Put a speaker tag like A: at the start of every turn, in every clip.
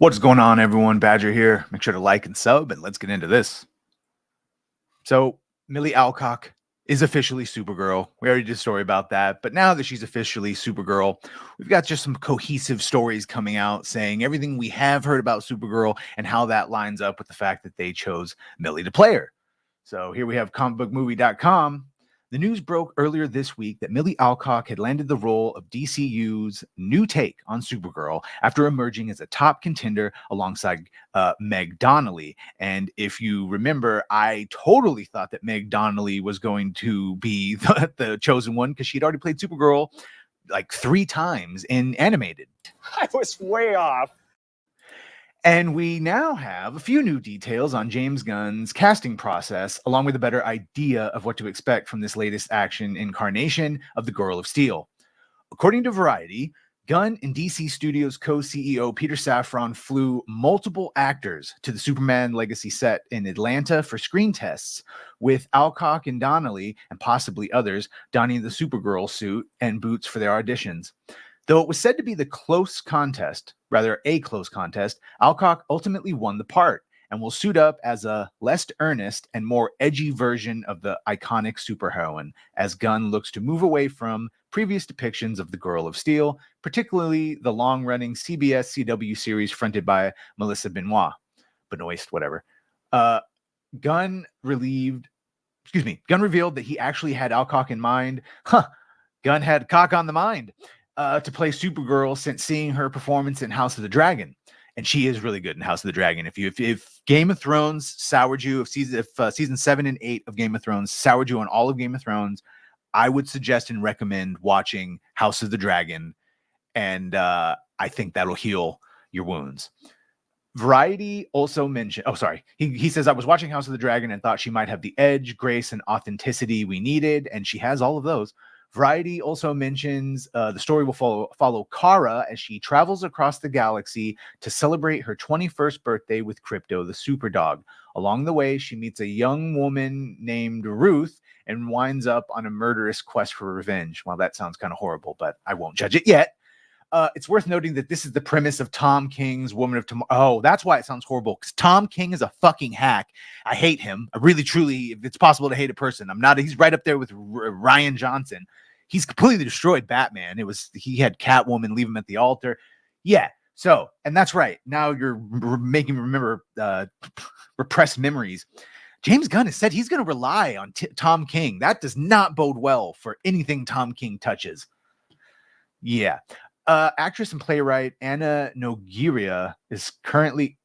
A: What's going on, everyone? Badger here. Make sure to like and sub, and let's get into this. So, Milly Alcock is officially Supergirl. We already did a story about that, but now that she's officially Supergirl, we've got just some cohesive stories coming out saying everything we have heard about Supergirl and how that lines up with the fact that they chose Milly to play her. So here we have comicbookmovie.com. The news broke earlier this week that Milly Alcock had landed the role of DCU's new take on Supergirl after emerging as a top contender alongside Meg Donnelly. And if you remember, I totally thought that Meg Donnelly was going to be the chosen one because she'd already played Supergirl like 3 times in animated.
B: I was way off.
A: And we now have a few new details on James Gunn's casting process, along with a better idea of what to expect from this latest action incarnation of the Girl of Steel. According to Variety, Gunn and DC Studios co-CEO Peter Safran flew multiple actors to the Superman Legacy set in Atlanta for screen tests, with Alcock and Donnelly, and possibly others, donning the Supergirl suit and boots for their auditions. Though it was said to be a close contest, Alcock ultimately won the part and will suit up as a less earnest and more edgy version of the iconic superheroine, as Gunn looks to move away from previous depictions of the Girl of Steel, particularly the long-running CBS CW series fronted by Melissa Benoist, whatever. Gunn revealed that he actually had Alcock in mind. Gunn had cock on the mind. To play Supergirl since seeing her performance in House of the Dragon, and she is really good in House of the Dragon. If Game of Thrones soured you, if season 7 and 8 of Game of Thrones soured you on all of Game of Thrones, I would suggest and recommend watching House of the Dragon, and I think that'll heal your wounds. Variety also mentioned, he says, I was watching House of the Dragon and thought she might have the edge, grace, and authenticity we needed, and she has all of those. Variety also mentions the story will follow Kara as she travels across the galaxy to celebrate her 21st birthday with Crypto, the Superdog. Along the way, she meets a young woman named Ruth and winds up on a murderous quest for revenge. Well, that sounds kind of horrible, but I won't judge it yet. It's worth noting that this is the premise of Tom King's Woman of Tomorrow. Oh, that's why it sounds horrible, because Tom King is a fucking hack. I hate him. I really, truly, if it's possible to hate a person, I'm not. He's right up there with Ryan Johnson. He's completely destroyed Batman. He had Catwoman leave him at the altar. Yeah. So, and that's right. Now you're making me remember repressed memories. James Gunn has said he's going to rely on Tom King. That does not bode well for anything Tom King touches. Yeah. Actress and playwright Anna Nogueira is currently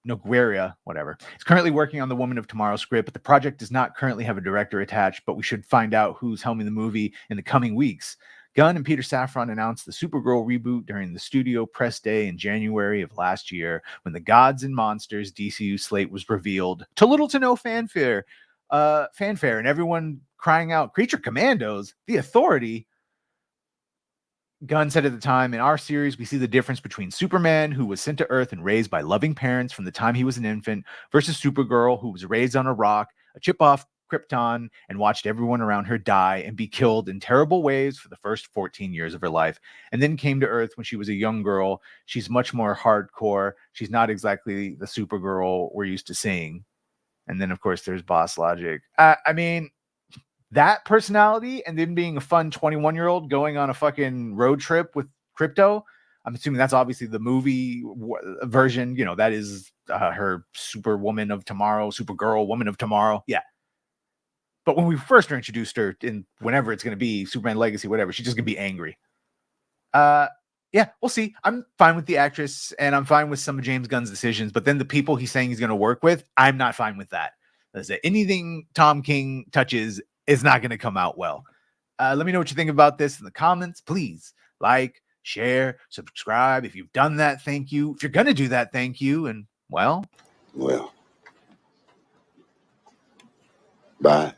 A: working on the Woman of Tomorrow script, but the project does not currently have a director attached, but we should find out who's helming the movie in the coming weeks. Gunn and Peter Safran announced the Supergirl reboot during the studio press day in January of last year, when the Gods and Monsters DCU slate was revealed to little to no fanfare, and everyone crying out, "Creature Commandos, the Authority." Gunn said at the time, in our series, we see the difference between Superman, who was sent to Earth and raised by loving parents from the time he was an infant, versus Supergirl, who was raised on a rock, a chip off Krypton, and watched everyone around her die and be killed in terrible ways for the first 14 years of her life, and then came to Earth when she was a young girl. She's much more hardcore. She's not exactly the Supergirl we're used to seeing. And then, of course, there's Boss Logic. I mean, that personality and then being a fun 21-year-old going on a fucking road trip with Crypto, I'm assuming that's obviously the movie version. You know, that is her Superwoman of Tomorrow, Supergirl, Woman of Tomorrow. Yeah. But when we first are introduced her in whenever it's going to be Superman Legacy, whatever, she's just going to be angry. Yeah, we'll see. I'm fine with the actress and I'm fine with some of James Gunn's decisions, but then the people he's saying he's going to work with, I'm not fine with that. Anything Tom King touches is not going to come out well. Let me know what you think about this in the comments. Please like, share, subscribe. If you've done that, thank you. If you're going to do that, thank you. And well,
C: bye.